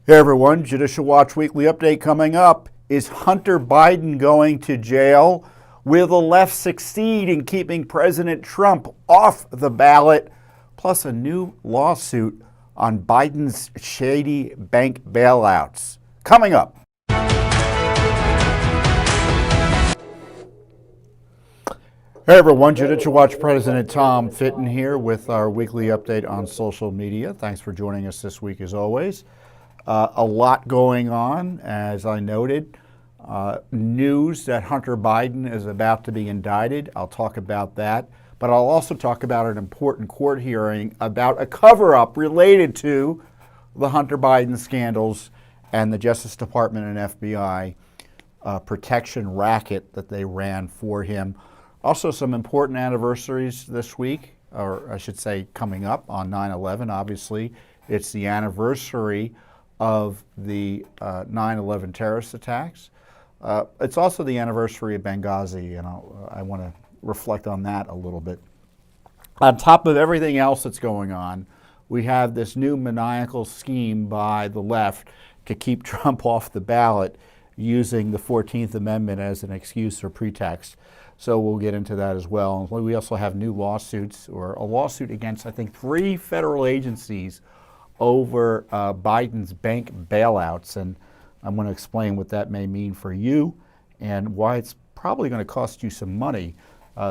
Hey everyone, Judicial Watch Weekly Update coming up. Is Hunter Biden going to jail? Will the left succeed in keeping President Trump off the ballot? Plus a new lawsuit on Biden's shady bank bailouts. Coming up. Hey everyone, Judicial Watch President Tom Fitton here with our weekly update on social media. Thanks for joining us this week as always. A lot going on, as I noted. News that Hunter Biden is about to be indicted. I'll talk about that. But I'll also talk about an important court hearing about a cover-up related to the Hunter Biden scandals and the Justice Department and FBI protection racket that they ran for him. Also, some important anniversaries this week, or I should say coming up on 9/11, obviously. It's the anniversary of the 9/11 terrorist attacks. It's also the anniversary of Benghazi, and I want to reflect on that a little bit. On top of everything else that's going on, we have this new maniacal scheme by the left to keep Trump off the ballot using the 14th Amendment as an excuse or pretext. So we'll get into that as well. We also have new lawsuits, or a lawsuit against, I think, 3 federal agencies over Biden's bank bailouts, and I'm going to explain what that may mean for you and why it's probably going to cost you some money,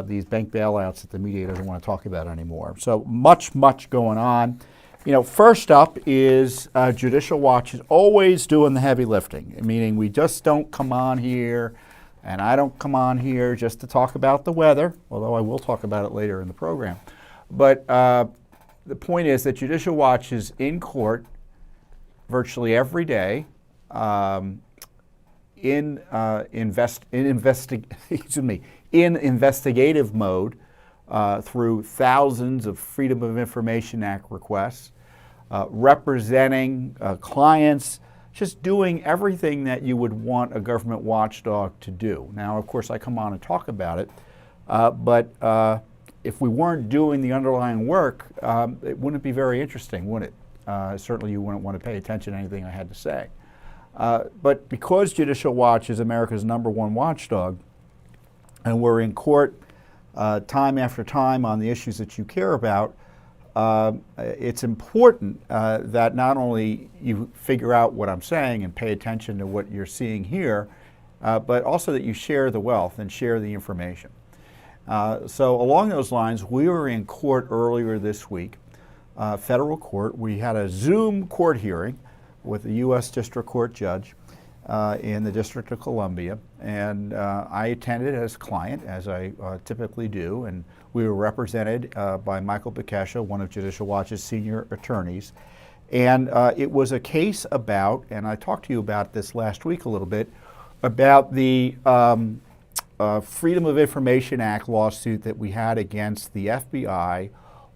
these bank bailouts that the media doesn't want to talk about anymore. So much going on. You know, first up is Judicial Watch is always doing the heavy lifting, meaning we just don't come on here, and I don't come on here just to talk about the weather, although I will talk about it later in the program. But the point is that Judicial Watch is in court virtually every day in investigative mode through thousands of Freedom of Information Act requests, representing clients, just doing everything that you would want a government watchdog to do. Now, of course, I come on and talk about it, but if we weren't doing the underlying work, it wouldn't be very interesting, would it? Certainly you wouldn't want to pay attention to anything I had to say. But because Judicial Watch is America's #1 watchdog, and we're in court time after time on the issues that you care about, it's important that not only you figure out what I'm saying and pay attention to what you're seeing here, but also that you share the wealth and share the information. So along those lines, we were in court earlier this week, federal court. We had a Zoom court hearing with a U.S. District Court judge in the District of Columbia, and I attended as client, as I typically do, and we were represented by Michael Bekesha, one of Judicial Watch's senior attorneys. And it was a case about, and I talked to you about this last week a little bit, about the Freedom of Information Act lawsuit that we had against the FBI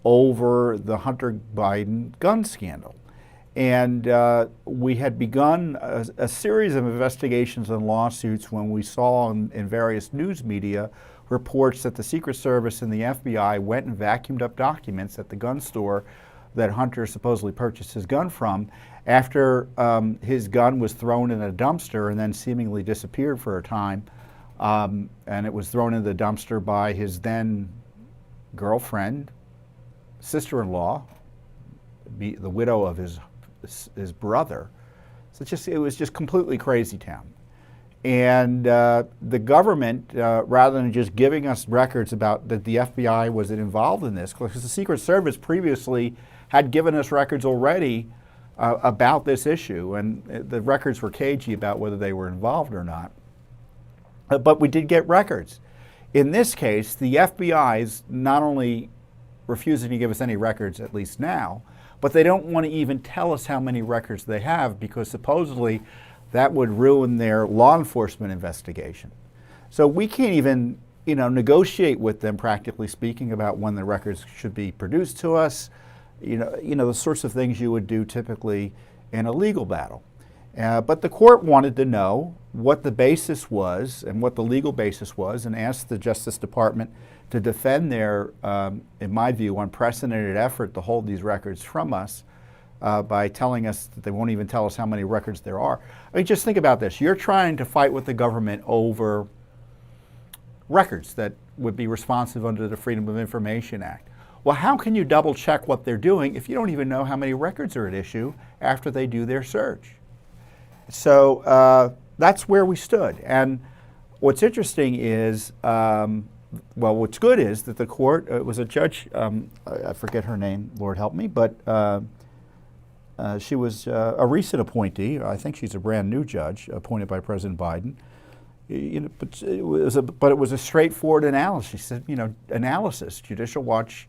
over the Hunter Biden gun scandal. And we had begun a series of investigations and lawsuits when we saw in various news media reports that the Secret Service and the FBI went and vacuumed up documents at the gun store that Hunter supposedly purchased his gun from after his gun was thrown in a dumpster and then seemingly disappeared for a time. And it was thrown in the dumpster by his then girlfriend, sister-in-law, the widow of his brother. So it was just completely crazy town. And the government, rather than just giving us records about that the FBI was involved in this, because the Secret Service previously had given us records already about this issue, and the records were cagey about whether they were involved or not. But we did get records. In this case, the FBI is not only refusing to give us any records, at least now, but they don't want to even tell us how many records they have, because supposedly that would ruin their law enforcement investigation. So we can't even, negotiate with them, practically speaking, about when the records should be produced to us. The sorts of things you would do typically in a legal battle. But the court wanted to know what the basis was and what the legal basis was, and asked the Justice Department to defend their, in my view, unprecedented effort to hold these records from us by telling us that they won't even tell us how many records there are. I mean, just think about this. You're trying to fight with the government over records that would be responsive under the Freedom of Information Act. Well, how can you double check what they're doing if you don't even know how many records are at issue after they do their search? So that's where we stood. And what's interesting is, well, what's good is that the court, it was a judge, I forget her name, Lord help me, but she was a recent appointee. I think she's a brand new judge appointed by President Biden. You know, but it was a straightforward analysis. She said, you know, analysis. Judicial Watch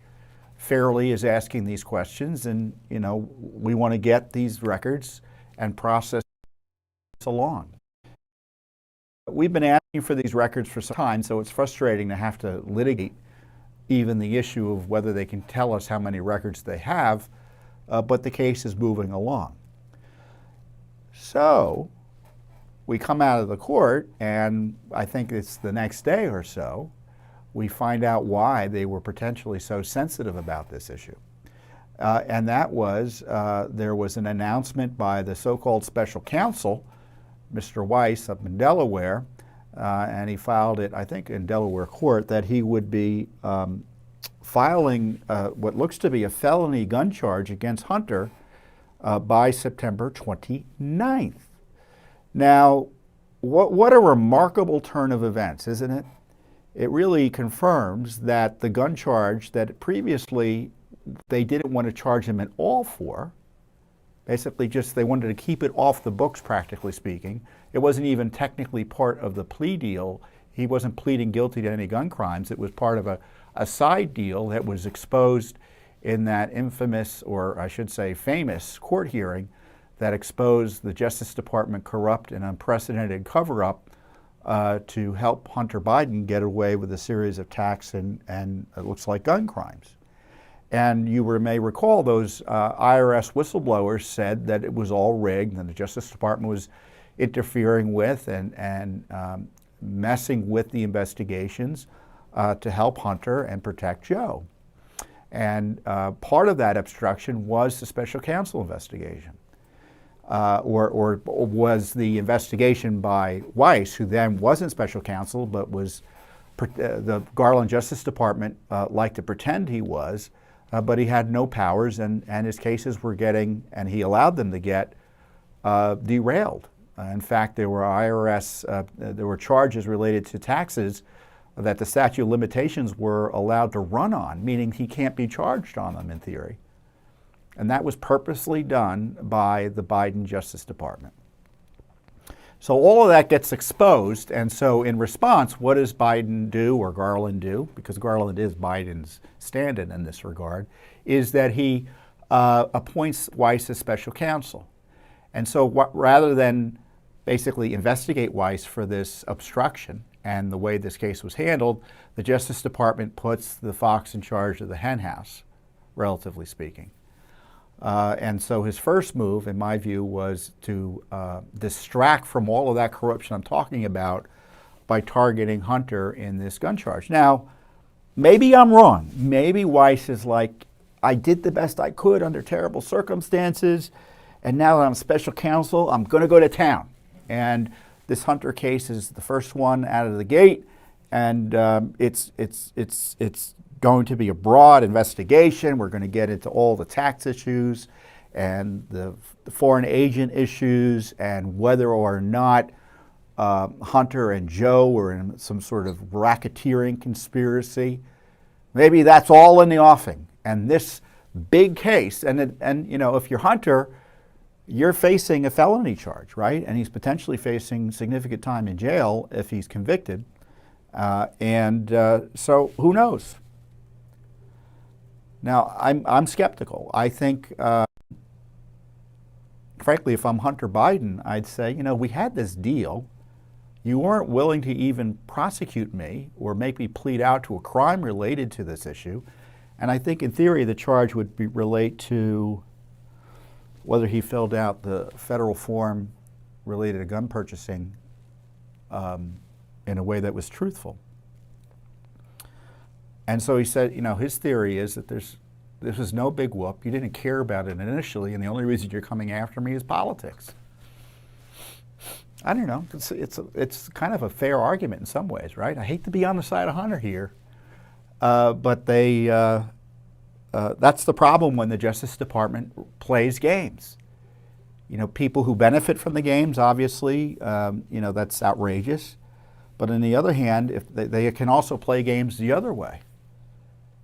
fairly is asking these questions, and you know, we want to get these records and process along. We've been asking for these records for some time, so it's frustrating to have to litigate even the issue of whether they can tell us how many records they have, but the case is moving along. So we come out of the court, and I think it's the next day or so, we find out why they were potentially so sensitive about this issue. And that was, there was an announcement by the so-called special counsel, Mr. Weiss up in Delaware, and he filed it, I think, in Delaware court, that he would be filing what looks to be a felony gun charge against Hunter by September 29th. Now, what a remarkable turn of events, isn't it? It really confirms that the gun charge that previously they didn't want to charge him at all for, basically just they wanted to keep it off the books, practically speaking. It wasn't even technically part of the plea deal. He wasn't pleading guilty to any gun crimes. It was part of a side deal that was exposed in that infamous, or I should say famous, court hearing that exposed the Justice Department corrupt and unprecedented cover-up to help Hunter Biden get away with a series of tax and it looks like gun crimes. And you may recall those IRS whistleblowers said that it was all rigged and the Justice Department was interfering with and messing with the investigations to help Hunter and protect Joe. And part of that obstruction was the special counsel investigation. Or was the investigation by Weiss, who then wasn't special counsel, but was the Garland Justice Department liked to pretend he was, but he had no powers, and his cases were getting, and he allowed them to get, derailed. In fact, there were there were charges related to taxes that the statute of limitations were allowed to run on, meaning he can't be charged on them in theory. And that was purposely done by the Biden Justice Department. So all of that gets exposed, and so in response, what does Biden do, or Garland do, because Garland is Biden's stand-in in this regard, is that he appoints Weiss as special counsel. And so rather than basically investigate Weiss for this obstruction and the way this case was handled, the Justice Department puts the fox in charge of the hen house, relatively speaking. And so his first move, in my view, was to distract from all of that corruption I'm talking about by targeting Hunter in this gun charge. Now, maybe I'm wrong. Maybe Weiss is like, I did the best I could under terrible circumstances, and now that I'm special counsel, I'm going to go to town. And this Hunter case is the first one out of the gate, and it's going to be a broad investigation. We're going to get into all the tax issues and the foreign agent issues and whether or not Hunter and Joe were in some sort of racketeering conspiracy. Maybe that's all in the offing. And this big case, and you know, if you're Hunter, you're facing a felony charge, right? And he's potentially facing significant time in jail if he's convicted. So who knows? Now, I'm skeptical. I think, frankly, if I'm Hunter Biden, I'd say, you know, we had this deal. You weren't willing to even prosecute me or make me plead out to a crime related to this issue. And I think, in theory, the charge would relate to whether he filled out the federal form related to gun purchasing in a way that was truthful. And so he said, you know, his theory is that there's This was no big whoop. You didn't care about it initially, and the only reason you're coming after me is politics. I don't know. It's kind of a fair argument in some ways, right? I hate to be on the side of Hunter here, but that's the problem when the Justice Department plays games. You know, people who benefit from the games, obviously, you know, that's outrageous. But on the other hand, if they can also play games the other way.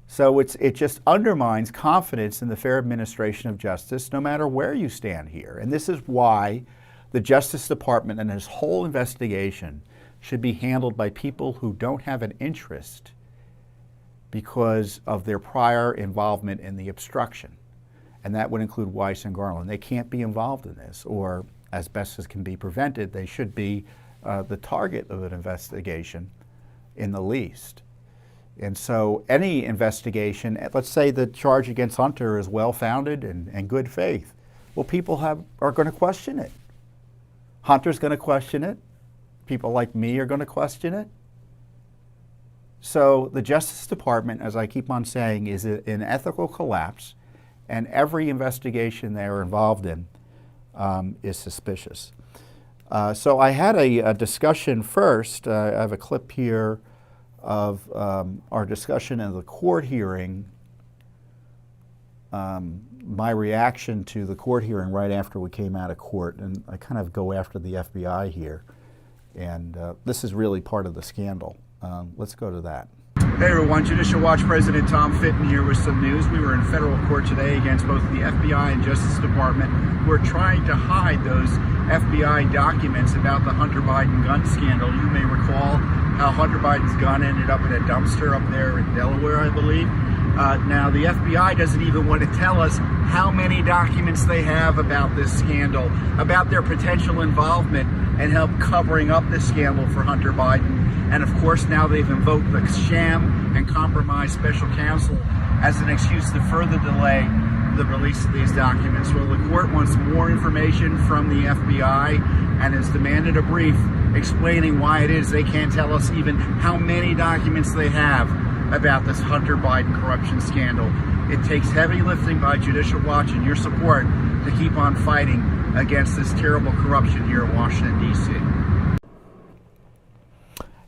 So it just undermines confidence in the fair administration of justice, no matter where you stand here. And this is why the Justice Department and this whole investigation should be handled by people who don't have an interest because of their prior involvement in the obstruction. And that would include Weiss and Garland. They can't be involved in this, or as best as can be prevented, they should be the target of an investigation in the least. And so any investigation, let's say the charge against Hunter is well-founded and good faith, well, people are going to question it. Hunter's going to question it. People like me are going to question it. So the Justice Department, as I keep on saying, is an ethical collapse, and every investigation they're involved in is suspicious. So I had a discussion first. I have a clip here of our discussion in the court hearing, my reaction to the court hearing right after we came out of court, and I kind of go after the FBI here, and this is really part of the scandal. Let's go to that. Hey everyone, Judicial Watch President Tom Fitton here with some news. We were in federal court today against both the FBI and Justice Department, who are trying to hide those FBI documents about the Hunter Biden gun scandal. You may recall how Hunter Biden's gun ended up in a dumpster up there in Delaware, I believe. Now, the FBI doesn't even want to tell us how many documents they have about this scandal, about their potential involvement and help covering up this scandal for Hunter Biden. And of course, now they've invoked the sham and compromise special counsel as an excuse to further delay the release of these documents. Well, the court wants more information from the FBI and has demanded a brief explaining why it is they can't tell us even how many documents they have about this Hunter Biden corruption scandal. It takes heavy lifting by Judicial Watch and your support to keep on fighting against this terrible corruption here in Washington, D.C.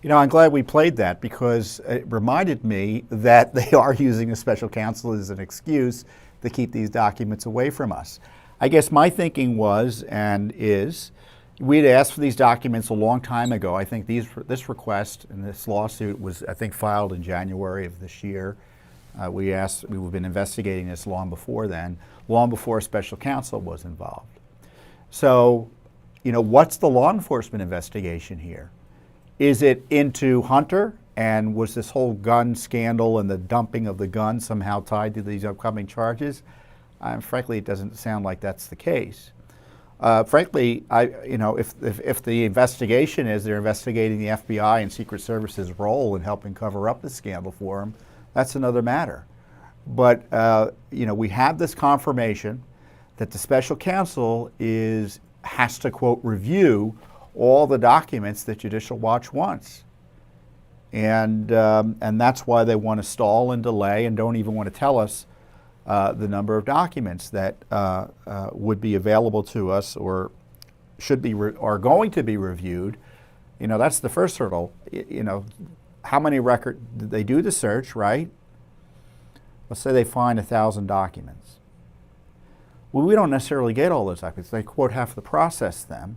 You know, I'm glad we played that because it reminded me that they are using a special counsel as an excuse to keep these documents away from us. I guess my thinking was and is, we'd asked for these documents a long time ago. I think this request and this lawsuit was, I think, filed in January of this year. We've been investigating this long before then, long before special counsel was involved. So, you know, what's the law enforcement investigation here? Is it into Hunter, and was this whole gun scandal and the dumping of the gun somehow tied to these upcoming charges? Frankly, it doesn't sound like that's the case. Frankly, if the investigation is they're investigating the FBI and Secret Service's role in helping cover up the scandal for them, that's another matter. But we have this confirmation that the special counsel has to, quote, review all the documents that Judicial Watch wants. And that's why they want to stall and delay and don't even want to tell us the number of documents that would be available to us or are going to be reviewed. You know, that's the first hurdle. You know, how many records did they do the search, right? Let's say they find 1,000 documents. Well, we don't necessarily get all those documents. They, quote, have to process them,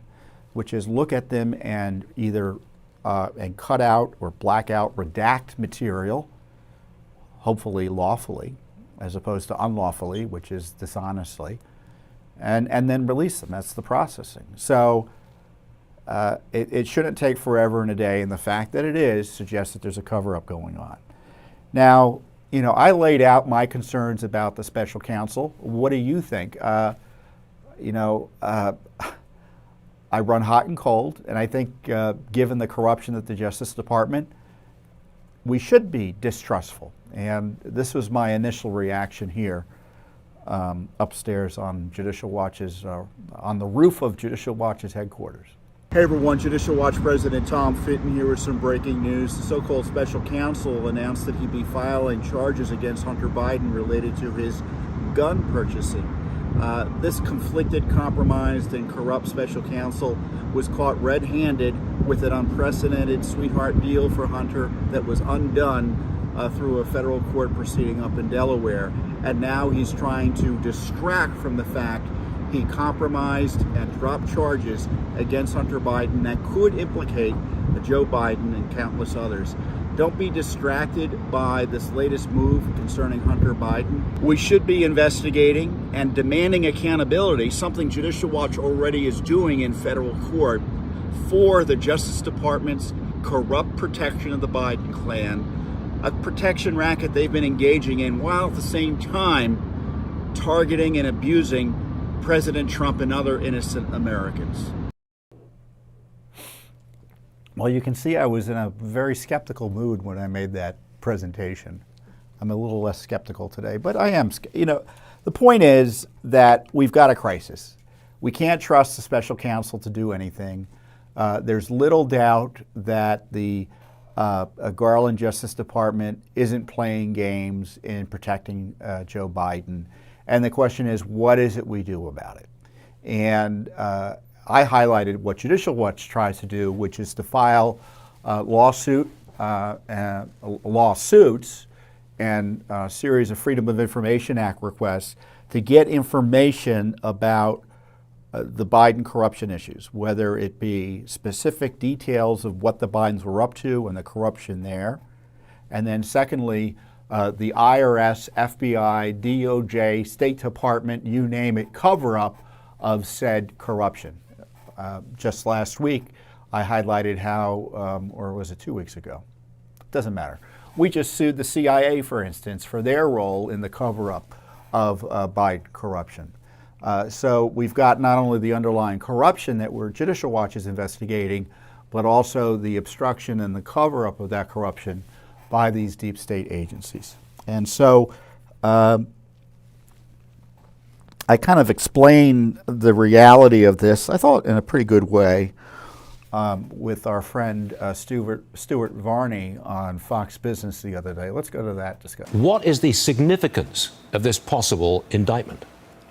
which is look at them and either and cut out or black out, redact material, hopefully lawfully, as opposed to unlawfully, which is dishonestly, and then release them. That's the processing. So it shouldn't take forever and a day, and the fact that it is suggests that there's a cover-up going on. Now, you know, I laid out my concerns about the special counsel. What do you think? I run hot and cold, and I think given the corruption at the Justice Department, we should be distrustful. And this was my initial reaction here upstairs on Judicial Watch's, on the roof of Judicial Watch's headquarters. Hey everyone, Judicial Watch President Tom Fitton here with some breaking news. The so-called special counsel announced that he'd be filing charges against Hunter Biden related to his gun purchasing. This conflicted, compromised, and corrupt special counsel was caught red-handed with an unprecedented sweetheart deal for Hunter that was undone through a federal court proceeding up in Delaware. And now he's trying to distract from the fact he compromised and dropped charges against Hunter Biden that could implicate Joe Biden and countless others. Don't be distracted by this latest move concerning Hunter Biden. We should be investigating and demanding accountability, something Judicial Watch already is doing in federal court, for the Justice Department's corrupt protection of the Biden clan, a protection racket they've been engaging in, while at the same time targeting and abusing President Trump and other innocent Americans. Well, you can see I was in a very skeptical mood when I made that presentation. I'm a little less skeptical today, but I am. The point is that we've got a crisis. We can't trust the special counsel to do anything. There's little doubt that the Garland Justice Department isn't playing games in protecting Joe Biden. And the question is, what is it we do about it? And I highlighted what Judicial Watch tries to do, which is to file lawsuits and a series of Freedom of Information Act requests to get information about the Biden corruption issues, whether it be specific details of what the Bidens were up to and the corruption there. And then secondly, the IRS, FBI, DOJ, State Department, you name it, cover-up of said corruption. Just last week, I highlighted how, or was it 2 weeks ago? Doesn't matter. We just sued the CIA, for instance, for their role in the cover-up of Biden corruption. So we've got not only the underlying corruption that Judicial Watch is investigating, but also the obstruction and the cover-up of that corruption by these deep state agencies. And so I kind of explained the reality of this, I thought, in a pretty good way with our friend Stuart Varney on Fox Business the other day. Let's go to that discussion. What is the significance of this possible indictment?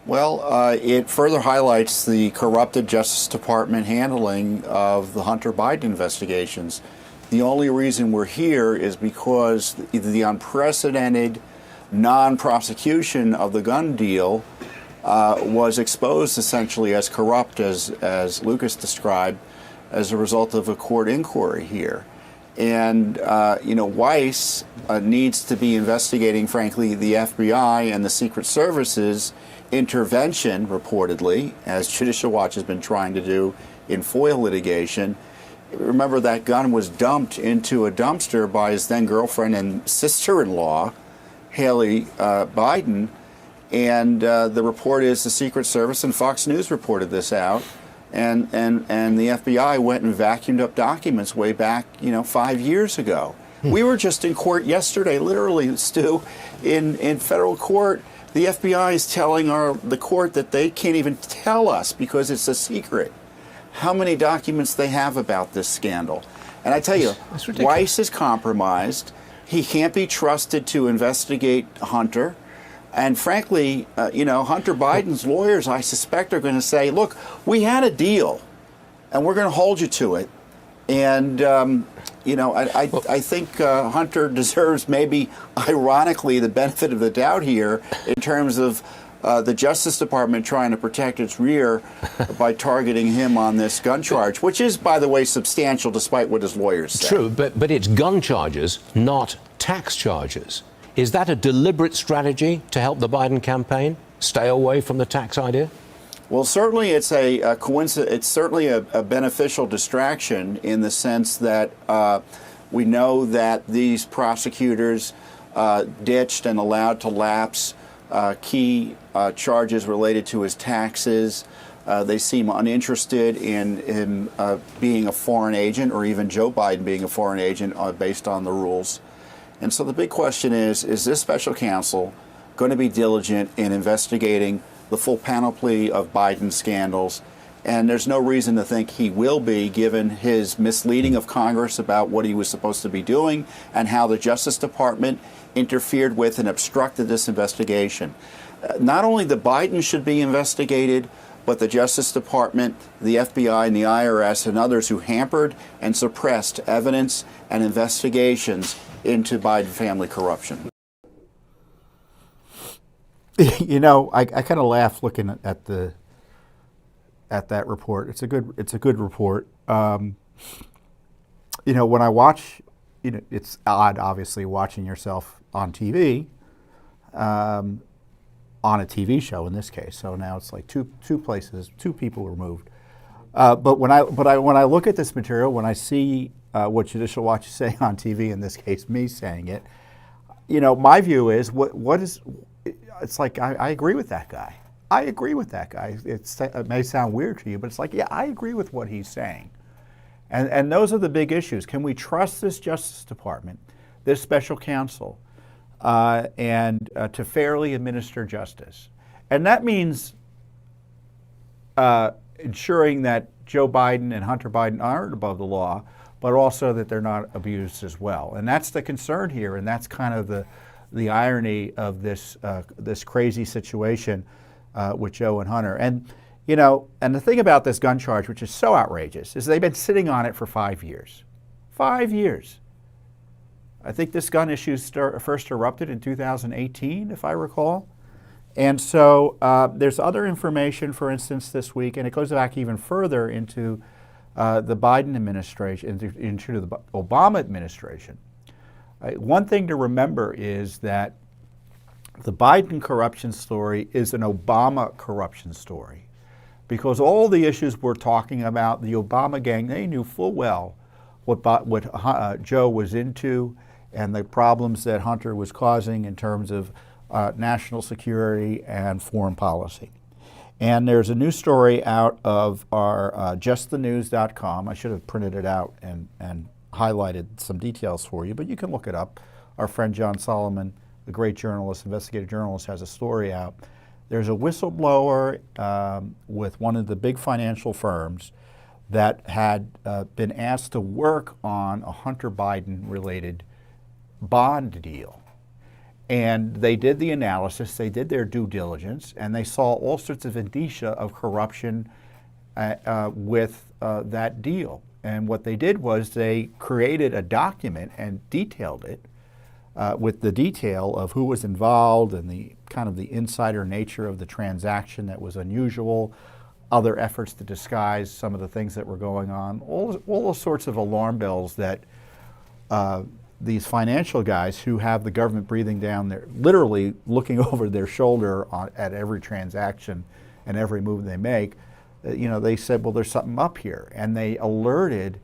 Well, it further highlights the corrupted Justice Department handling of the Hunter Biden investigations. The only reason we're here is because the unprecedented non-prosecution of the gun deal was exposed essentially as corrupt, as Lucas described, as a result of a court inquiry here. And, Weiss needs to be investigating, frankly, the FBI and the Secret Service's intervention, reportedly, as Judicial Watch has been trying to do in FOIA litigation. Remember, that gun was dumped into a dumpster by his then girlfriend and sister-in-law, Haley Biden. And the report is the Secret Service, and Fox News reported this out. And the FBI went and vacuumed up documents way back, 5 years ago. We were just in court yesterday, literally, Stu, in federal court. The FBI is telling the court that they can't even tell us because it's a secret how many documents they have about this scandal. And I tell you, Weiss is compromised. He can't be trusted to investigate Hunter. And frankly, Hunter Biden's lawyers, I suspect, are going to say, look, we had a deal, and we're going to hold you to it. And, I think Hunter deserves, maybe ironically, the benefit of the doubt here in terms of the Justice Department trying to protect its rear by targeting him on this gun charge, which is, by the way, substantial despite what his lawyers say. True, but it's gun charges, not tax charges. Is that a deliberate strategy to help the Biden campaign stay away from the tax idea? Well, certainly it's a coincidence. It's certainly a beneficial distraction in the sense that we know that these prosecutors ditched and allowed to lapse key charges related to his taxes. They seem uninterested in him being a foreign agent, or even Joe Biden being a foreign agent based on the rules. And so the big question is this special counsel going to be diligent in investigating the full panoply of Biden scandals and there's no reason to think he will be, given his misleading of Congress about what he was supposed to be doing and how the Justice Department interfered with and obstructed this investigation. Not only the Biden should be investigated, but the Justice Department, the FBI, and the IRS, and others who hampered and suppressed evidence and investigations into Biden family corruption. You know, I kind of laugh looking at that report. It's a good report. You know, when I watch, you know, it's odd, obviously, watching yourself on TV, on a TV show in this case. So now it's like two places, two people removed. But when I look at this material, when I see what Judicial Watch is saying on TV, in this case, me saying it, you know, my view is it's like I agree with that guy. I agree with that guy. It may sound weird to you, but it's like, yeah, I agree with what he's saying. And those are the big issues. Can we trust this Justice Department, this special counsel, and to fairly administer justice? And that means ensuring that Joe Biden and Hunter Biden aren't above the law, but also that they're not abused as well. And that's the concern here, and that's kind of the irony of this crazy situation with Joe and Hunter. And you know, and the thing about this gun charge, which is so outrageous, is they've been sitting on it for 5 years. 5 years. I think this gun issue first erupted in 2018, if I recall. And so there's other information, for instance, this week, and it goes back even further into the Biden administration, into the Obama administration. One thing to remember is that the Biden corruption story is an Obama corruption story. Because all the issues we're talking about, the Obama gang, they knew full well what Joe was into and the problems that Hunter was causing in terms of national security and foreign policy. And there's a new story out of our justthenews.com. I should have printed it out and highlighted some details for you, but you can look it up. Our friend John Solomon, the great journalist, investigative journalist, has a story out. There's a whistleblower with one of the big financial firms that had been asked to work on a Hunter Biden-related bond deal. And they did the analysis, they did their due diligence, and they saw all sorts of indicia of corruption with that deal. And what they did was they created a document and detailed it with the detail of who was involved and the kind of the insider nature of the transaction that was unusual, other efforts to disguise some of the things that were going on, all sorts of alarm bells that these financial guys who have the government breathing down their, literally looking over their shoulder at every transaction and every move they make, you know, they said, well, there's something up here. And they alerted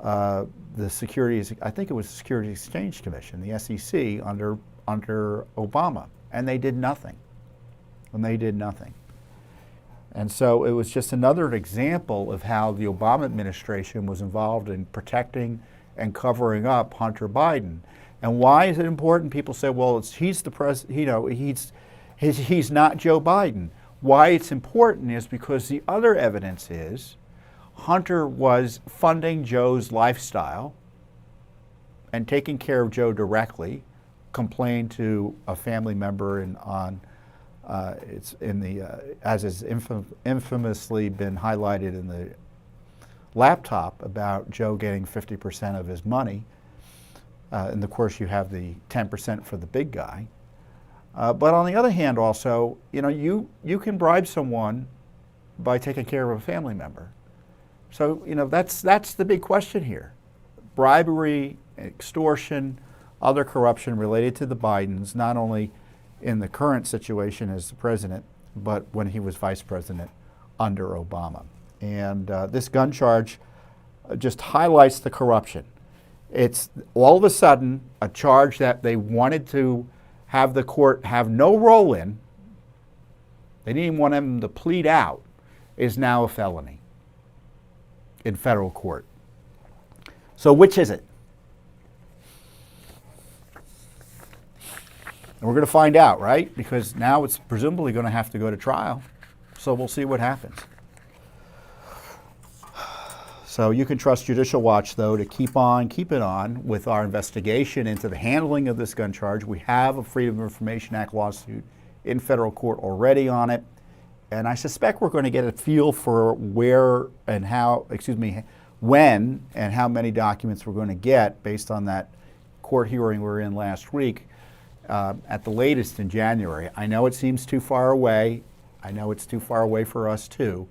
the Securities, I think it was the Securities Exchange Commission, the SEC, under Obama, and they did nothing. And so it was just another example of how the Obama administration was involved in protecting and covering up Hunter Biden. And why is it important? People say, well, he's the president, you know, he's not Joe Biden. Why it's important is because the other evidence is Hunter was funding Joe's lifestyle and taking care of Joe directly, complained to a family member as is infamously been highlighted in the laptop about Joe getting 50% of his money. And of course you have the 10% for the big guy. But on the other hand also, you know, you can bribe someone by taking care of a family member. So, you know, that's the big question here. Bribery, extortion, other corruption related to the Bidens, not only in the current situation as the president, but when he was vice president under Obama. And this gun charge just highlights the corruption. It's all of a sudden a charge that they wanted to have the court have no role in, they didn't even want him to plead out, is now a felony in federal court. So which is it? And we're going to find out, right? Because now it's presumably going to have to go to trial. So we'll see what happens. So you can trust Judicial Watch, though, to keep it on with our investigation into the handling of this gun charge. We have a Freedom of Information Act lawsuit in federal court already on it. And I suspect we're going to get a feel for where and how, when and how many documents we're going to get based on that court hearing we were in last week, at the latest in January. I know it seems too far away. I know it's too far away for us too,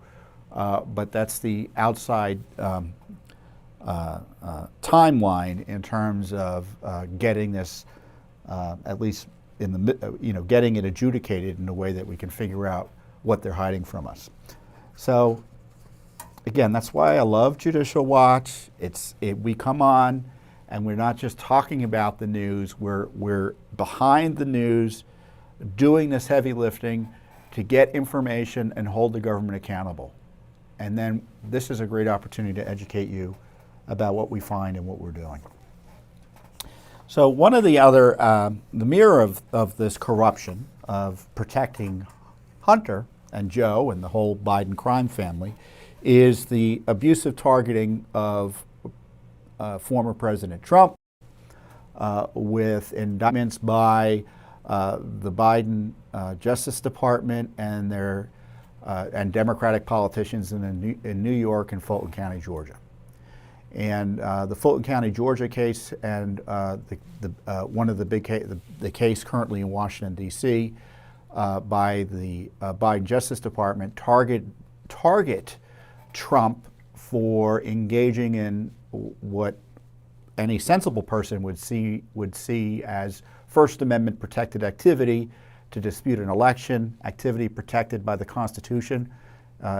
but that's the outside timeline in terms of getting this, at least in the, getting it adjudicated in a way that we can figure out what they're hiding from us. So again, that's why I love Judicial Watch. We come on and we're not just talking about the news, we're behind the news, doing this heavy lifting to get information and hold the government accountable. And then this is a great opportunity to educate you about what we find and what we're doing. So one of the other, the mirror of this corruption of protecting Hunter and Joe and the whole Biden crime family is the abusive targeting of former President Trump with indictments by the Biden Justice Department and their and Democratic politicians in New York and Fulton County, Georgia. And the Fulton County, Georgia case and one of the case currently in Washington, D.C. By the Biden Justice Department target Trump for engaging in what any sensible person would see as First Amendment protected activity to dispute an election, activity protected by the Constitution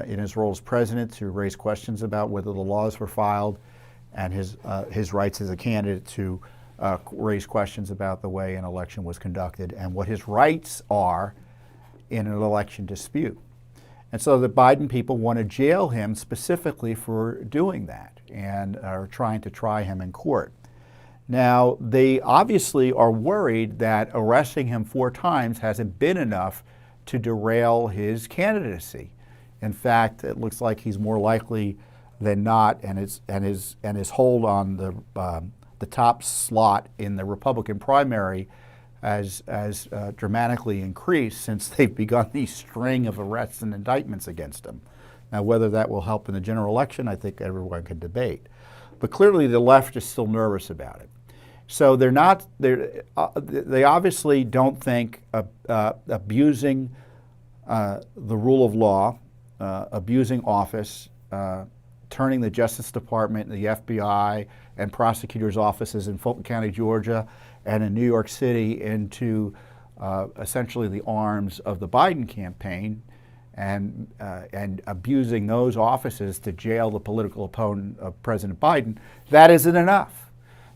in his role as president to raise questions about whether the laws were filed, and his rights as a candidate to raise questions about the way an election was conducted and what his rights are in an election dispute. And so the Biden people want to jail him specifically for doing that and are trying to try him in court. Now, they obviously are worried that arresting him 4 times hasn't been enough to derail his candidacy. In fact, it looks like he's more likely than not, and his hold on the top slot in the Republican primary has dramatically increased since they've begun these string of arrests and indictments against him. Now, whether that will help in the general election, I think everyone could debate. But clearly, the left is still nervous about it. So they obviously don't think abusing the rule of law, abusing office, turning the Justice Department, the FBI, and prosecutors' offices in Fulton County, Georgia, and in New York City into essentially the arms of the Biden campaign, and abusing those offices to jail the political opponent of President Biden, that isn't enough.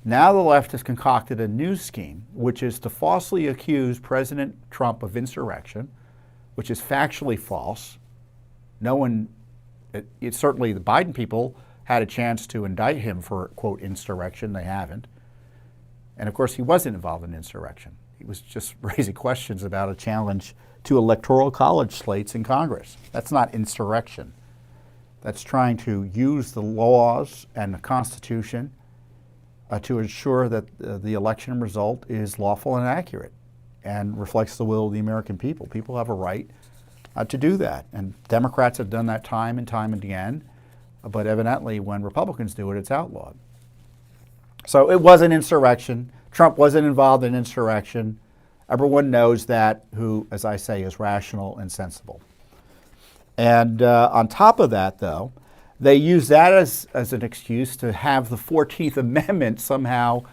Now the left has concocted a new scheme, which is to falsely accuse President Trump of insurrection, which is factually false. No one, certainly the Biden people had a chance to indict him for, quote, insurrection. They haven't. And of course, he wasn't involved in insurrection. He was just raising questions about a challenge to electoral college slates in Congress. That's not insurrection. That's trying to use the laws and the Constitution to ensure that the election result is lawful and accurate and reflects the will of the American people. People have a right to do that. And Democrats have done that time and time again, but evidently when Republicans do it, it's outlawed. So it was an insurrection. Trump wasn't involved in insurrection. Everyone knows that, who, as I say, is rational and sensible. And on top of that, though, they use that as an excuse to have the 14th Amendment somehow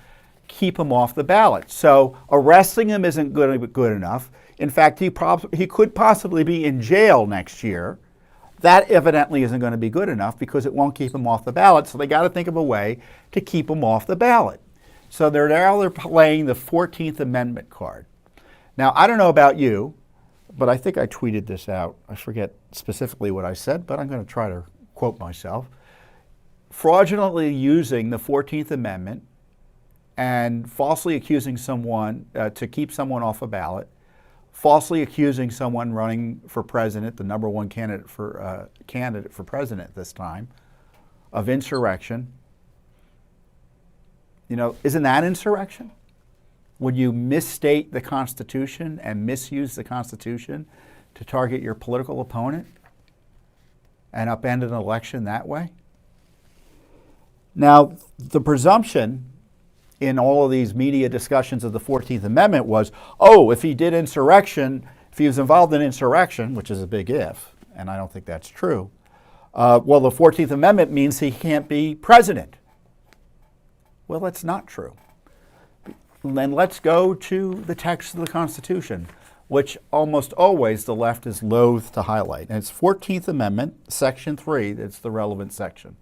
keep him off the ballot. So arresting him isn't good enough. In fact, he could possibly be in jail next year. That evidently isn't going to be good enough because it won't keep him off the ballot. So they got to think of a way to keep him off the ballot. So they're playing the 14th Amendment card. Now, I don't know about you, but I think I tweeted this out. I forget specifically what I said, but I'm going to try to quote myself. Fraudulently using the 14th Amendment and falsely accusing someone to keep someone off a ballot, falsely accusing someone running for president, the #1 candidate for president this time, of insurrection, isn't that insurrection? Would you misstate the Constitution and misuse the Constitution to target your political opponent and upend an election that way? Now, the presumption in all of these media discussions of the 14th Amendment was, if he did insurrection, if he was involved in insurrection, which is a big if, and I don't think that's true, the 14th Amendment means he can't be president. Well, that's not true. Then let's go to the text of the Constitution, which almost always the left is loath to highlight. And it's 14th Amendment, Section 3, that's the relevant section.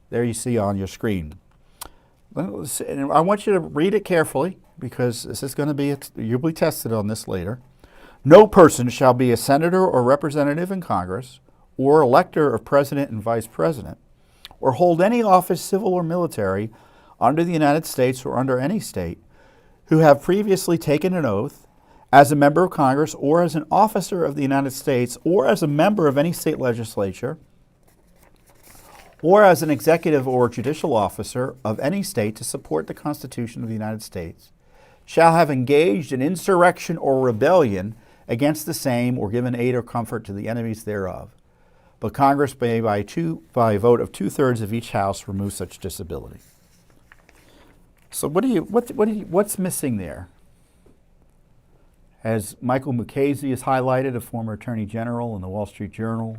There you see on your screen. And I want you to read it carefully because this is going to be, you'll be tested on this later. No person shall be a senator or representative in Congress or elector of president and vice president or hold any office, civil or military, under the United States or under any state who have previously taken an oath as a member of Congress or as an officer of the United States or as a member of any state legislature or as an executive or judicial officer of any state to support the Constitution of the United States, shall have engaged in insurrection or rebellion against the same or given aid or comfort to the enemies thereof. But Congress may by a vote of 2/3 of each house remove such disability. So what's missing there? As Michael Mukasey is highlighted, a former attorney general in the Wall Street Journal,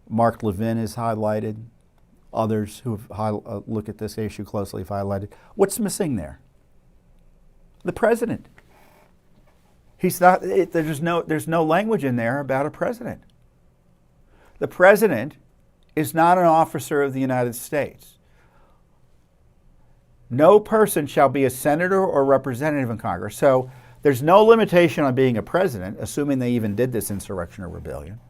Mark Levin is highlighted, others who have looked at this issue closely have highlighted. What's missing there? The president. He's not. There's no language in there about a president. The president is not an officer of the United States. No person shall be a senator or representative in Congress. So there's no limitation on being a president, assuming they even did this insurrection or rebellion.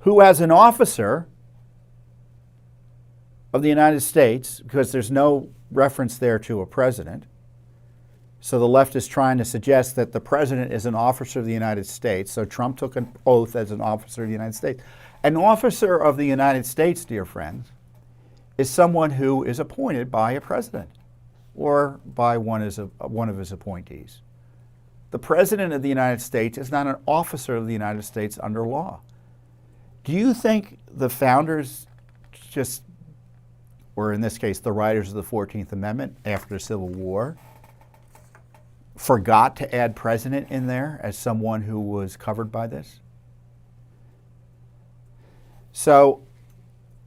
Who as an officer of the United States, because there's no reference there to a president, so the left is trying to suggest that the president is an officer of the United States, so Trump took an oath as an officer of the United States. An officer of the United States, dear friends, is someone who is appointed by a president or by one of his appointees. The president of the United States is not an officer of the United States under law. Do you think the founders or in this case, the writers of the 14th Amendment after the Civil War, forgot to add president in there as someone who was covered by this? So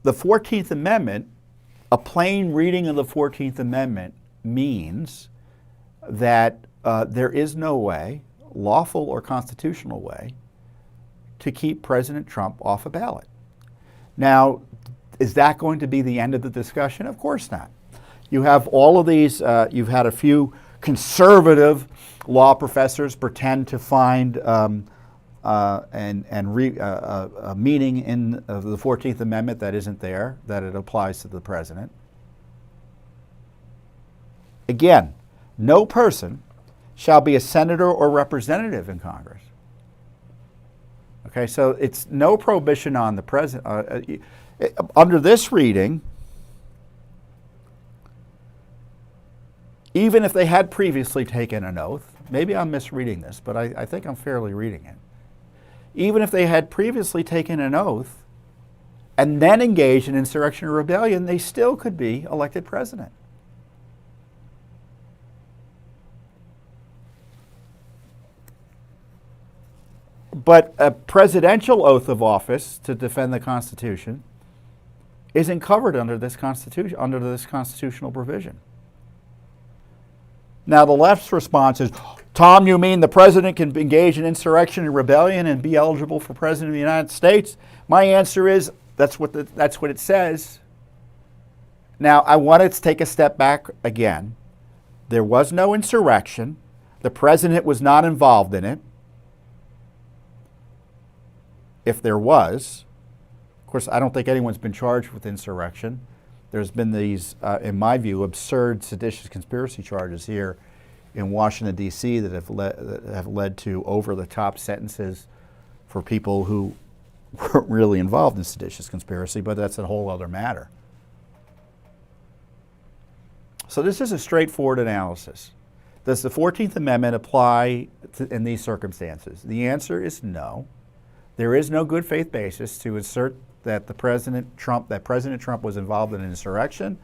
the 14th Amendment, a plain reading of the 14th Amendment means that there is no way, lawful or constitutional way, to keep President Trump off a ballot. Now, is that going to be the end of the discussion? Of course not. You have all of these, you've had a few conservative law professors pretend to find a meaning in the 14th Amendment that isn't there, that it applies to the president. Again, no person shall be a senator or representative in Congress. Okay, so it's no prohibition on the president. Under this reading, even if they had previously taken an oath, maybe I'm misreading this, but I think I'm fairly reading it. Even if they had previously taken an oath and then engaged in insurrection or rebellion, they still could be elected president. But a presidential oath of office to defend the Constitution isn't covered under this constitutional provision. Now, the left's response is, Tom, you mean the president can engage in insurrection and rebellion and be eligible for president of the United States? My answer is, that's what it says. Now, I wanted to take a step back again. There was no insurrection. The president was not involved in it. If there was, of course, I don't think anyone's been charged with insurrection. There's been these, in my view, absurd seditious conspiracy charges here in Washington, D.C. that have led to over-the-top sentences for people who weren't really involved in seditious conspiracy, but that's a whole other matter. So this is a straightforward analysis. Does the 14th Amendment apply in these circumstances? The answer is no. There is no good faith basis to assert that President Trump was involved in an insurrection,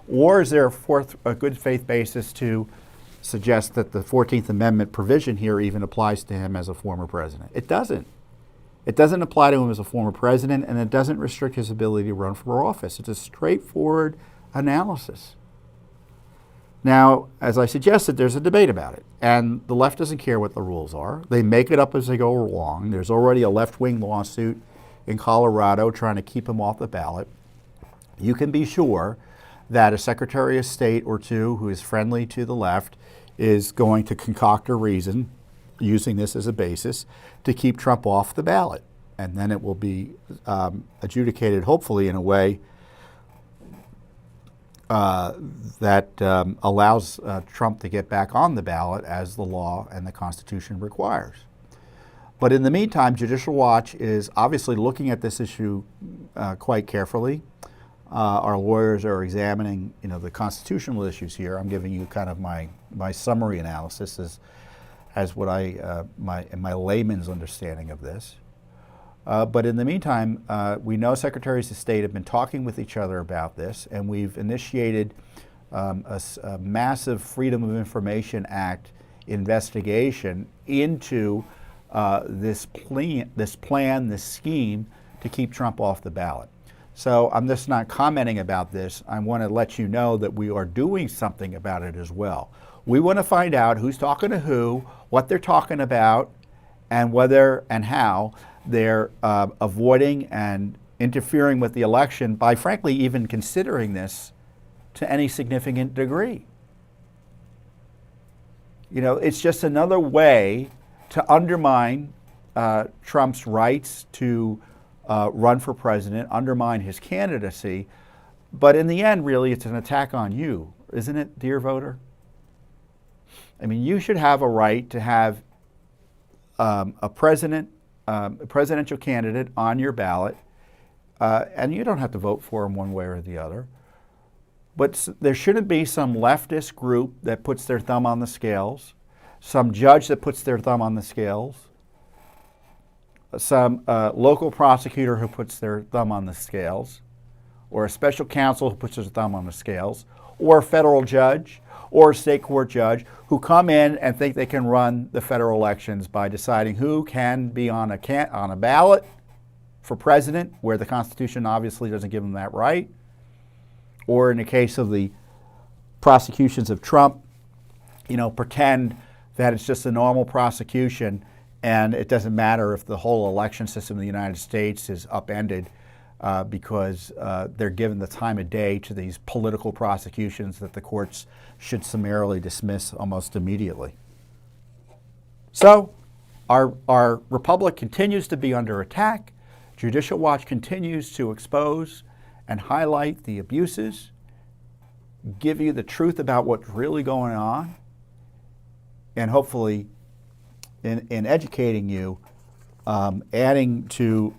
or is there a good faith basis to suggest that the 14th Amendment provision here even applies to him as a former president? It doesn't. It doesn't apply to him as a former president, and it doesn't restrict his ability to run for office. It's a straightforward analysis. Now, as I suggested, there's a debate about it, and the left doesn't care what the rules are. They make it up as they go along. There's already a left-wing lawsuit in Colorado trying to keep him off the ballot. You can be sure that a Secretary of State or two who is friendly to the left is going to concoct a reason, using this as a basis, to keep Trump off the ballot. And then it will be adjudicated, hopefully, in a way that allows Trump to get back on the ballot as the law and the Constitution requires. But in the meantime, Judicial Watch is obviously looking at this issue quite carefully. Our lawyers are examining, the constitutional issues here. I'm giving you kind of my summary analysis as what my layman's understanding of this. But in the meantime, we know Secretaries of State have been talking with each other about this, and we've initiated a massive Freedom of Information Act investigation into this scheme to keep Trump off the ballot. So I'm just not commenting about this. I want to let you know that we are doing something about it as well. We want to find out who's talking to who, what they're talking about, and whether and how they're avoiding and interfering with the election by, frankly, even considering this to any significant degree. It's just another way to undermine Trump's rights to run for president, undermine his candidacy. But in the end, really, it's an attack on you, isn't it, dear voter? I mean, you should have a right to have a presidential candidate on your ballot, and you don't have to vote for him one way or the other. But there shouldn't be some leftist group that puts their thumb on the scales, some judge that puts their thumb on the scales, some local prosecutor who puts their thumb on the scales, or a special counsel who puts their thumb on the scales, or a federal judge or a state court judge who come in and think they can run the federal elections by deciding who can be on a ballot for president, where the Constitution obviously doesn't give them that right, or in the case of the prosecutions of Trump, pretend that it's just a normal prosecution and it doesn't matter if the whole election system in the United States is upended because they're given the time of day to these political prosecutions that the courts should summarily dismiss almost immediately. So our republic continues to be under attack. Judicial Watch continues to expose and highlight the abuses, give you the truth about what's really going on, and hopefully in educating you, adding to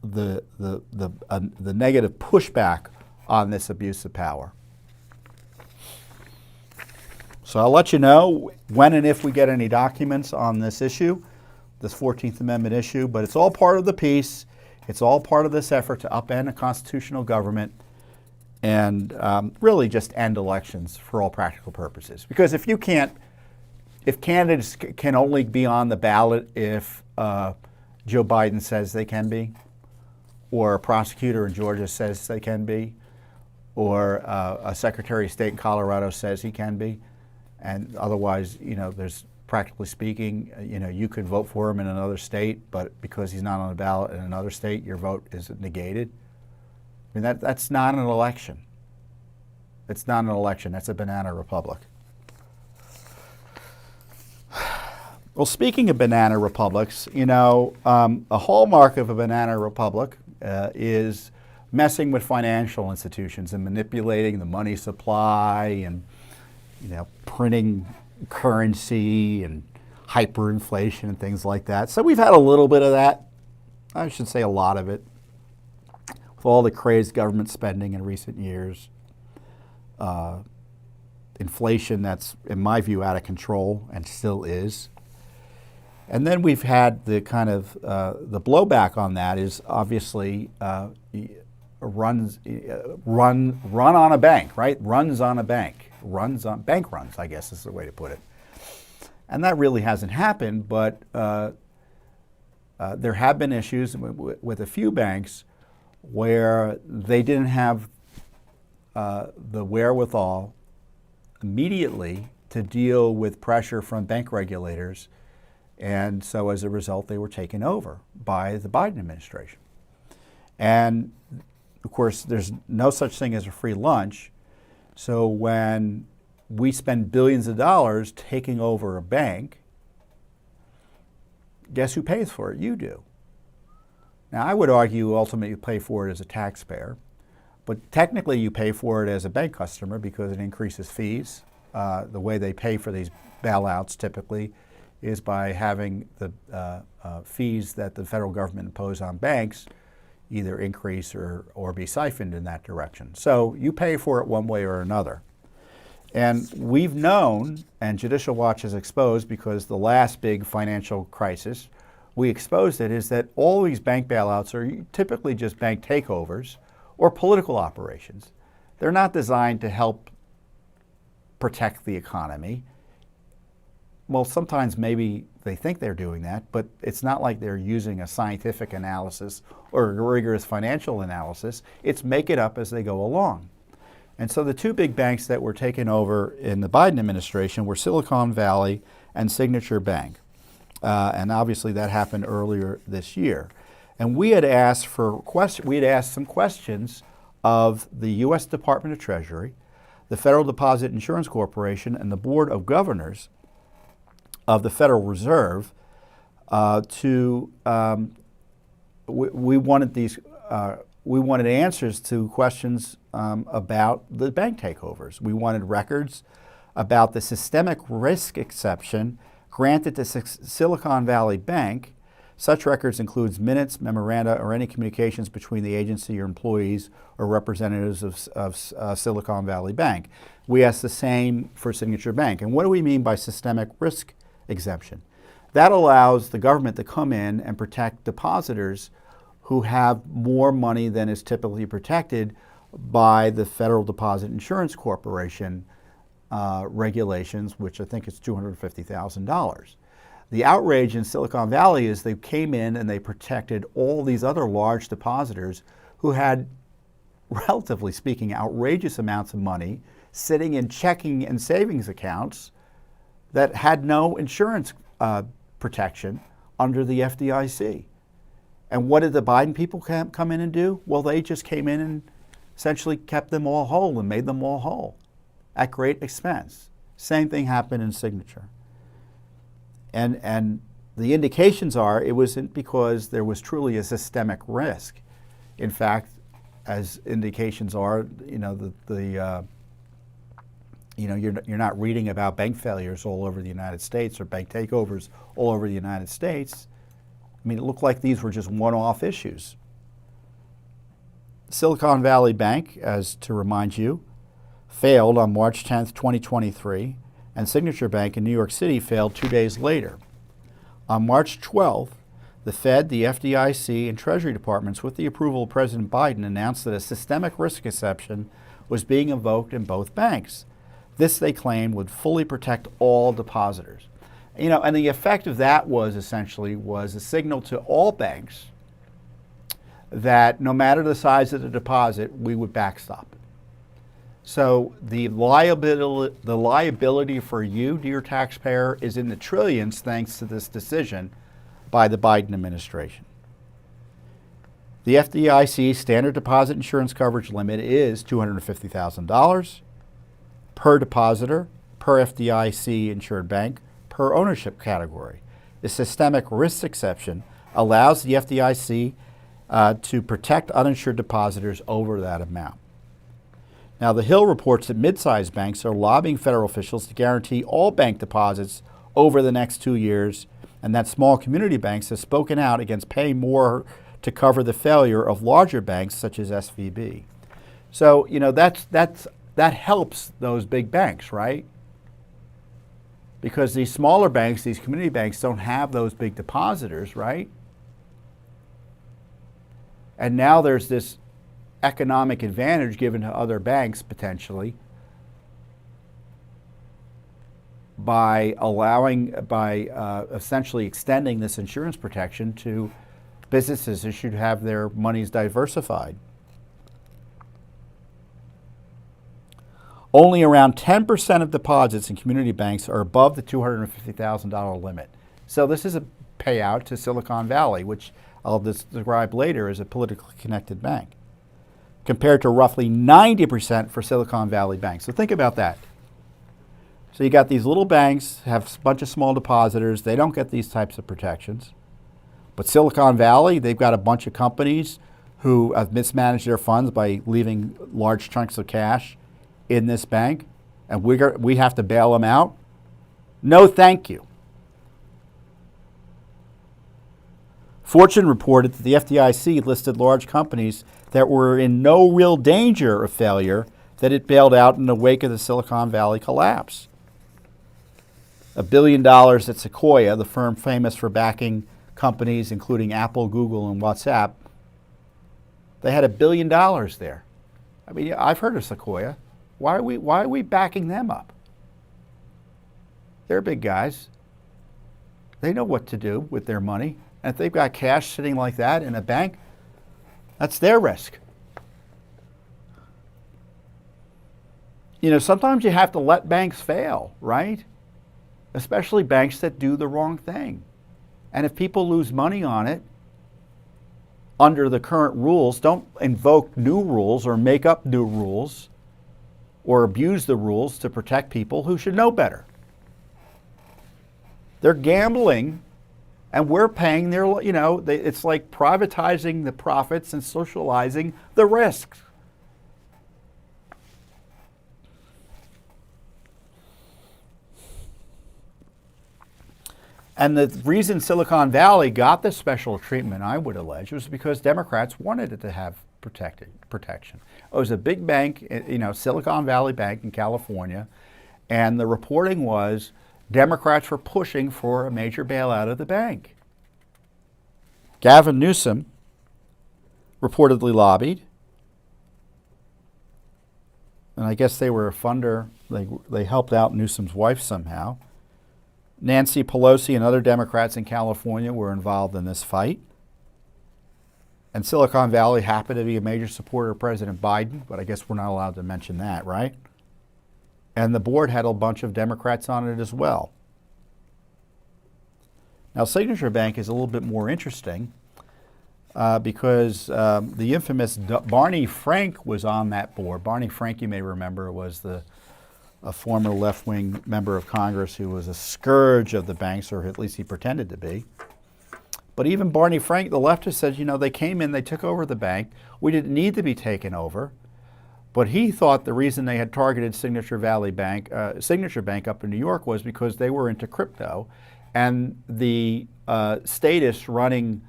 the negative pushback on this abuse of power. So I'll let you know when and if we get any documents on this issue, this 14th Amendment issue, but it's all part of the piece. It's all part of this effort to upend a constitutional government and really just end elections for all practical purposes. Because if candidates can only be on the ballot if Joe Biden says they can be, or a prosecutor in Georgia says they can be, or a Secretary of State in Colorado says he can be, and otherwise, there's practically speaking, you could vote for him in another state, but because he's not on the ballot in another state, your vote is negated. I mean, that's not an election. It's not an election. That's a banana republic. Well, speaking of banana republics, a hallmark of a banana republic is messing with financial institutions and manipulating the money supply and, printing currency and hyperinflation and things like that. So we've had a little bit of that I should say a lot of it, with all the crazed government spending in recent years, inflation that's, in my view, out of control and still is. And then we've had the kind of, the blowback on that is obviously run on a bank, right? Runs on a bank. Bank runs, I guess is the way to put it. And that really hasn't happened, but there have been issues with a few banks where they didn't have the wherewithal immediately to deal with pressure from bank regulators, and so as a result they were taken over by the Biden administration. And of course there's no such thing as a free lunch, so when we spend billions of dollars taking over a bank, guess who pays for it? You do. Now, I would argue ultimately you pay for it as a taxpayer, but technically you pay for it as a bank customer because it increases fees. The way they pay for these bailouts typically is by having the fees that the federal government impose on banks either increase or be siphoned in that direction. So you pay for it one way or another. And we've known, and Judicial Watch has exposed, because the last big financial crisis, we exposed it, is that all these bank bailouts are typically just bank takeovers or political operations. They're not designed to help protect the economy. Well, sometimes maybe they think they're doing that, but it's not like they're using a scientific analysis or a rigorous financial analysis. It's make it up as they go along. And so the two big banks that were taken over in the Biden administration were Silicon Valley and Signature Bank. And obviously that happened earlier this year. And we had asked some questions of the U.S. Department of Treasury, the Federal Deposit Insurance Corporation, and the Board of Governors of the Federal Reserve we wanted answers to questions about the bank takeovers. We wanted records about the systemic risk exception granted to Silicon Valley Bank. Such records includes minutes, memoranda, or any communications between the agency or employees or representatives of Silicon Valley Bank. We asked the same for Signature Bank. And what do we mean by systemic risk exemption? That allows the government to come in and protect depositors who have more money than is typically protected by the Federal Deposit Insurance Corporation regulations, which I think is $250,000. The outrage in Silicon Valley is they came in and they protected all these other large depositors who had, relatively speaking, outrageous amounts of money sitting in checking and savings accounts that had no insurance protection under the FDIC. And what did the Biden people come in and do? Well, they just came in and essentially kept them all whole and made them all whole at great expense. Same thing happened in Signature. And the indications are it wasn't because there was truly a systemic risk. In fact, as indications are, you're not reading about bank failures all over the United States or bank takeovers all over the United States. I mean, it looked like these were just one-off issues. Silicon Valley Bank, as to remind you, failed on March 10th, 2023, and Signature Bank in New York City failed 2 days later. On March 12th, the Fed, the FDIC, and Treasury Departments, with the approval of President Biden, announced that a systemic risk exception was being invoked in both banks. This, they claimed, would fully protect all depositors. And the effect of that was essentially a signal to all banks that no matter the size of the deposit, we would backstop it. So the liability for you, dear taxpayer, is in the trillions thanks to this decision by the Biden administration. The FDIC standard deposit insurance coverage limit is $250,000 per depositor, per FDIC insured bank, per ownership category. The systemic risk exception allows the FDIC to protect uninsured depositors over that amount. Now, The Hill reports that mid-sized banks are lobbying federal officials to guarantee all bank deposits over the next 2 years, and that small community banks have spoken out against paying more to cover the failure of larger banks such as SVB. So, that helps those big banks, right? Because these smaller banks, these community banks, don't have those big depositors, right? And now there's this economic advantage given to other banks potentially by essentially extending this insurance protection to businesses who should have their monies diversified. Only around 10% of deposits in community banks are above the $250,000 limit. So this is a payout to Silicon Valley, which I'll describe later as a politically connected bank, compared to roughly 90% for Silicon Valley banks. So think about that. So you got these little banks, have a bunch of small depositors. They don't get these types of protections. But Silicon Valley, they've got a bunch of companies who have mismanaged their funds by leaving large chunks of cash in this bank, and we have to bail them out. No, thank you. Fortune reported that the FDIC listed large companies that were in no real danger of failure that it bailed out in the wake of the Silicon Valley collapse. $1 billion at Sequoia, the firm famous for backing companies including Apple, Google, and WhatsApp, they had $1 billion there. I mean, I've heard of Sequoia. Why are we backing them up? They're big guys. They know what to do with their money. And if they've got cash sitting like that in a bank, that's their risk. Sometimes you have to let banks fail, right? Especially banks that do the wrong thing. And if people lose money on it, under the current rules, don't invoke new rules or make up new rules or abuse the rules to protect people who should know better. They're gambling, and we're paying their, it's like privatizing the profits and socializing the risks. And the reason Silicon Valley got this special treatment, I would allege, was because Democrats wanted it to have protection. It was a big bank, Silicon Valley Bank in California, and the reporting was Democrats were pushing for a major bailout of the bank. Gavin Newsom reportedly lobbied, and I guess they were a funder. They helped out Newsom's wife somehow. Nancy Pelosi and other Democrats in California were involved in this fight. And Silicon Valley happened to be a major supporter of President Biden, but I guess we're not allowed to mention that, right? And the board had a bunch of Democrats on it as well. Now, Signature Bank is a little bit more interesting because the infamous Barney Frank was on that board. Barney Frank, you may remember, was a former left-wing member of Congress who was a scourge of the banks, or at least he pretended to be. But even Barney Frank, the leftist, said, they came in, they took over the bank. We didn't need to be taken over. But he thought the reason they had targeted Signature Bank up in New York was because they were into crypto. And the statists running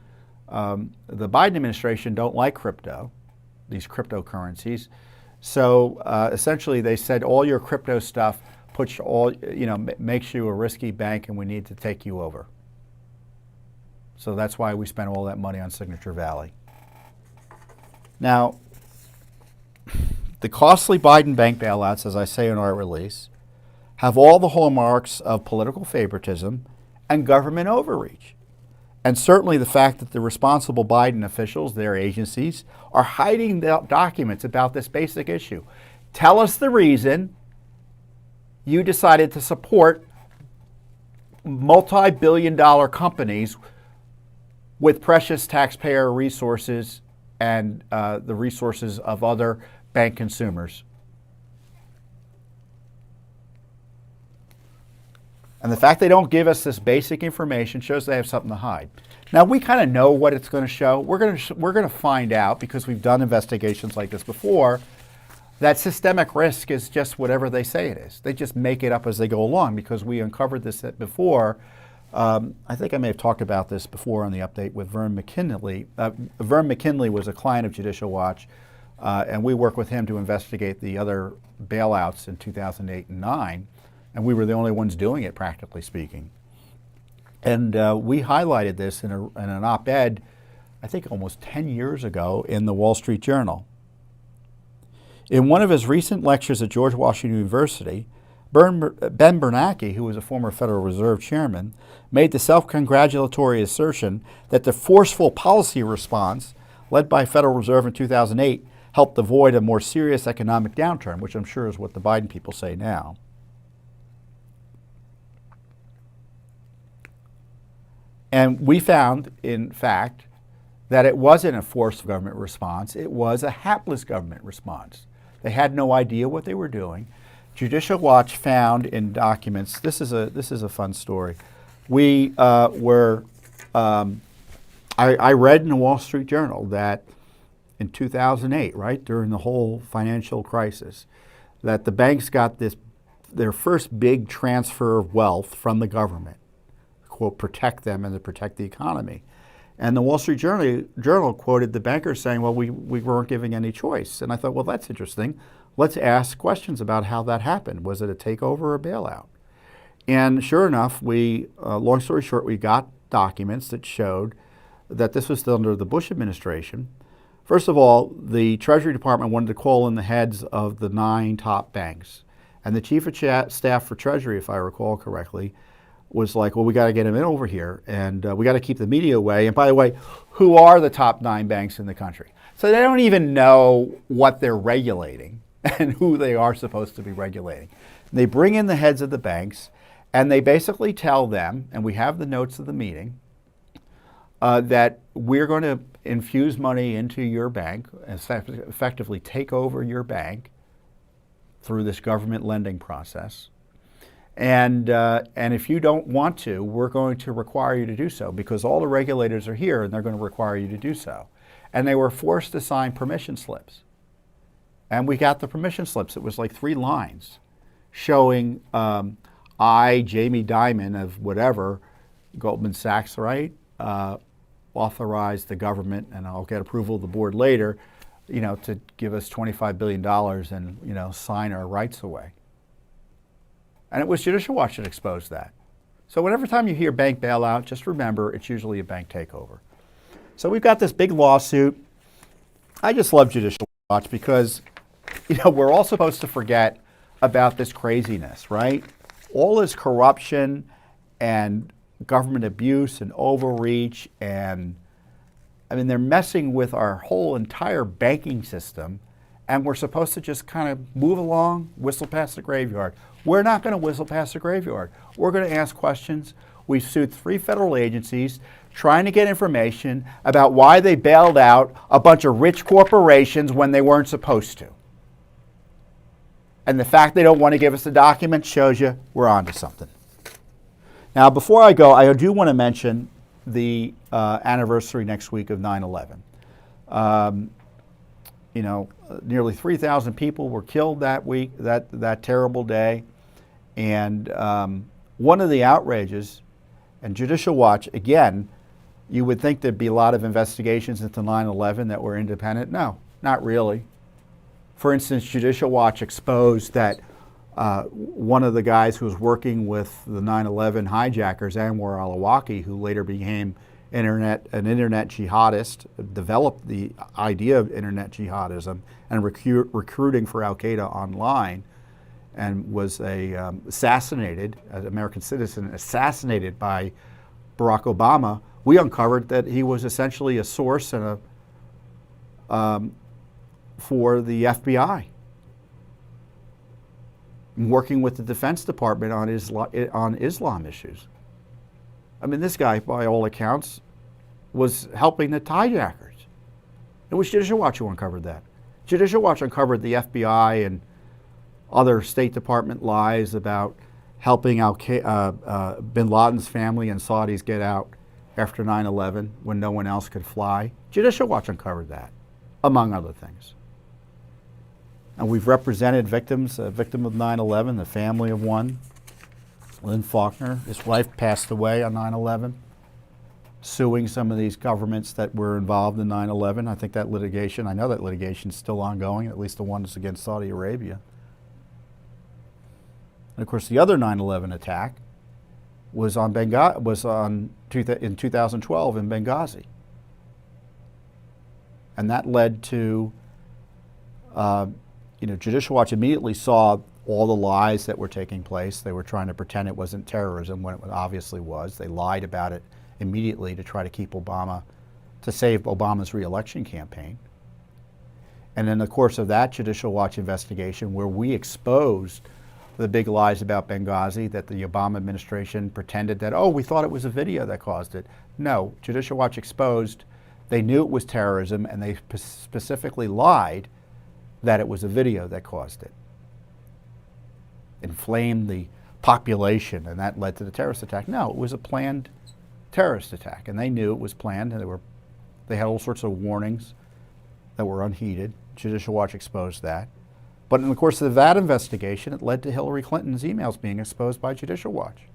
the Biden administration don't like crypto, these cryptocurrencies. So essentially they said all your crypto stuff makes you a risky bank and we need to take you over. So that's why we spent all that money on Signature Valley. Now, the costly Biden bank bailouts, as I say in our release, have all the hallmarks of political favoritism and government overreach. And certainly the fact that the responsible Biden officials, their agencies, are hiding documents about this basic issue. Tell us the reason you decided to support multi-billion-dollar companies with precious taxpayer resources and the resources of other bank consumers. And the fact they don't give us this basic information shows they have something to hide. Now, we kind of know what it's going to show. We're going to find out, because we've done investigations like this before, that systemic risk is just whatever they say it is. They just make it up as they go along, because we uncovered this before I think I may have talked about this before on the update with Vern McKinley. Vern McKinley was a client of Judicial Watch, and we worked with him to investigate the other bailouts in 2008 and 9, and we were the only ones doing it, practically speaking. And we highlighted this in an op-ed, I think almost 10 years ago, in the Wall Street Journal. In one of his recent lectures at George Washington University, Ben Bernanke, who was a former Federal Reserve chairman, made the self-congratulatory assertion that the forceful policy response led by Federal Reserve in 2008 helped avoid a more serious economic downturn, which I'm sure is what the Biden people say now. And we found, in fact, that it wasn't a forced government response. It was a hapless government response. They had no idea what they were doing. Judicial Watch found in documents, this is a fun story. I read in the Wall Street Journal that in 2008, right, during the whole financial crisis, that the banks got their first big transfer of wealth from the government, quote, protect them and to protect the economy. And the Wall Street Journal quoted the bankers saying, well, we weren't giving any choice. And I thought, well, that's interesting. Let's ask questions about how that happened. Was it a takeover or a bailout? And sure enough, long story short, we got documents that showed that this was still under the Bush administration. First of all, the Treasury Department wanted to call in the heads of the 9 top banks. And the chief of staff for Treasury, if I recall correctly, was like, well, we got to get him in over here, and we got to keep the media away. And by the way, who are the top 9 banks in the country? So they don't even know what they're regulating and who they are supposed to be regulating. And they bring in the heads of the banks, and they basically tell them, and we have the notes of the meeting, that we're going to infuse money into your bank, effectively take over your bank through this government lending process. And if you don't want to, we're going to require you to do so because all the regulators are here and they're going to require you to do so. And they were forced to sign permission slips. And we got the permission slips. It was like 3 lines showing I, Jamie Dimon of whatever, Goldman Sachs, right, authorized the government, and I'll get approval of the board later, to give us $25 billion and, sign our rights away. And it was Judicial Watch that exposed that. So whenever time you hear bank bailout, just remember it's usually a bank takeover. So we've got this big lawsuit. I just love Judicial Watch because, we're all supposed to forget about this craziness, right? All this corruption and government abuse and overreach, and they're messing with our whole entire banking system, and we're supposed to just kind of move along, whistle past the graveyard. We're not going to whistle past the graveyard. We're going to ask questions. We've sued 3 federal agencies trying to get information about why they bailed out a bunch of rich corporations when they weren't supposed to. And the fact they don't want to give us the document shows you we're onto something. Now, before I go, I do want to mention the anniversary next week of 9/11. Nearly 3,000 people were killed that week, that terrible day. And one of the outrages, and Judicial Watch, again, you would think there'd be a lot of investigations into 9/11 that were independent. No, not really. For instance, Judicial Watch exposed that one of the guys who was working with the 9/11 hijackers, Anwar al-Awlaki, who later became an internet jihadist, developed the idea of internet jihadism and recruiting for al-Qaeda online, and was assassinated, an American citizen, assassinated by Barack Obama. We uncovered that he was essentially a source and for the FBI, working with the Defense Department on Islam issues. This guy, by all accounts, was helping the hijackers. It was Judicial Watch who uncovered that. Judicial Watch uncovered the FBI and other State Department lies about helping bin Laden's family and Saudis get out after 9/11 when no one else could fly. Judicial Watch uncovered that, among other things. And we've represented victims, a victim of 9/11, the family of one. Lynn Faulkner, his wife passed away on 9/11, suing some of these governments that were involved in 9/11. I think that litigation, I know that litigation is still ongoing, at least the one that's against Saudi Arabia. And of course, the other 9/11 attack was in 2012 in Benghazi. And that led to, Judicial Watch immediately saw all the lies that were taking place. They were trying to pretend it wasn't terrorism when it obviously was. They lied about it immediately to try to keep Obama, to save Obama's re-election campaign. And in the course of that Judicial Watch investigation, where we exposed the big lies about Benghazi, that the Obama administration pretended that, oh, we thought it was a video that caused it. No, Judicial Watch exposed, they knew it was terrorism, and they specifically lied that it was a video that caused it. Inflamed the population, and that led to the terrorist attack. No, it was a planned terrorist attack, and they knew it was planned, and they had all sorts of warnings that were unheeded. Judicial Watch exposed that. But in the course of that investigation, it led to Hillary Clinton's emails being exposed by Judicial Watch.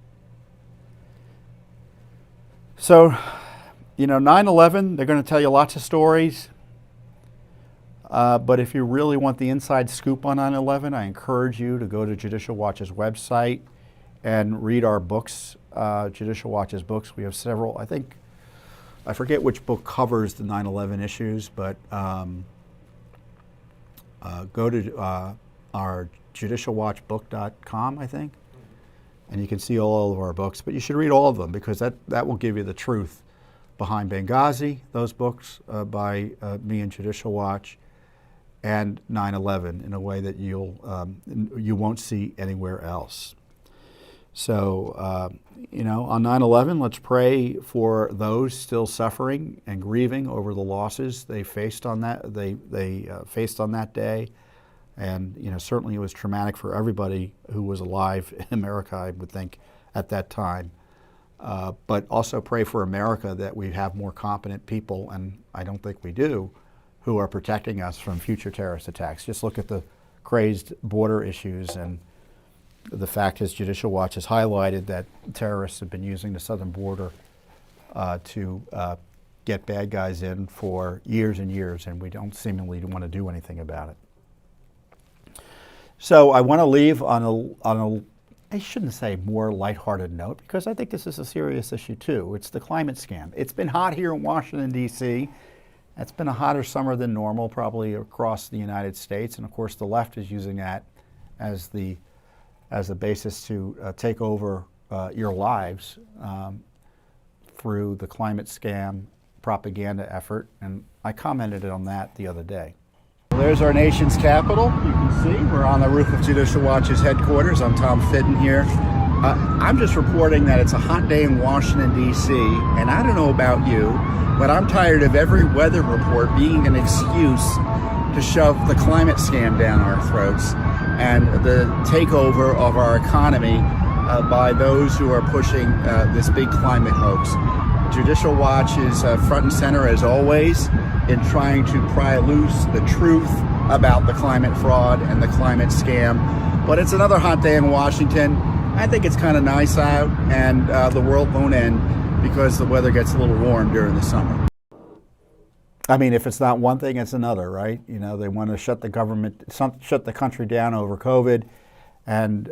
So, 9/11, they're going to tell you lots of stories. But if you really want the inside scoop on 9/11, I encourage you to go to Judicial Watch's website and read our books, Judicial Watch's books. We have several. I forget which book covers the 9/11 issues, but go to our judicialwatchbook.com, I think, and you can see all of our books. But you should read all of them, because that will give you the truth behind Benghazi, those books by me and Judicial Watch, and 9/11 in a way that you won't see anywhere else. So, on 9/11, let's pray for those still suffering and grieving over the losses they faced on that faced on that day. And certainly it was traumatic for everybody who was alive in America, I would think, at that time. But also pray for America that we have more competent people, and I don't think we do, who are protecting us from future terrorist attacks. Just look at the crazed border issues, and the fact is Judicial Watch has highlighted that terrorists have been using the southern border to get bad guys in for years and years, and we don't seemingly want to do anything about it. So I want to leave on a I shouldn't say more lighthearted note, because I think this is a serious issue too. It's the climate scam. It's been hot here in Washington, D.C. It's been a hotter summer than normal, probably across the United States. And of course, the left is using that as a basis to take over your lives through the climate scam propaganda effort. And I commented on that the other day. There's our nation's capital. You can see we're on the roof of Judicial Watch's headquarters. I'm Tom Fitton here. I'm just reporting that it's a hot day in Washington, D.C., and I don't know about you, but I'm tired of every weather report being an excuse to shove the climate scam down our throats and the takeover of our economy by those who are pushing this big climate hoax. Judicial Watch is front and center, as always, in trying to pry loose the truth about the climate fraud and the climate scam. But it's another hot day in Washington. I think it's kind of nice out, and the world won't end because the weather gets a little warm during the summer. I mean, if it's not one thing, it's another, right? They want to shut the country down over COVID, and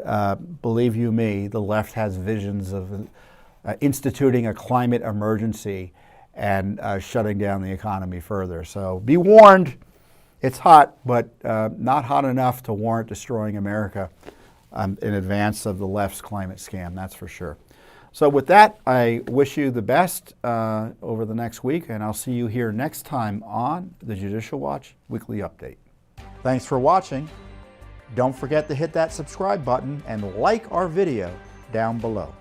believe you me, the left has visions of instituting a climate emergency and shutting down the economy further. So be warned, it's hot, but not hot enough to warrant destroying America in advance of the left's climate scam, that's for sure. So with that, I wish you the best over the next week, and I'll see you here next time on the Judicial Watch Weekly Update. Thanks for watching. Don't forget to hit that subscribe button and like our video down below.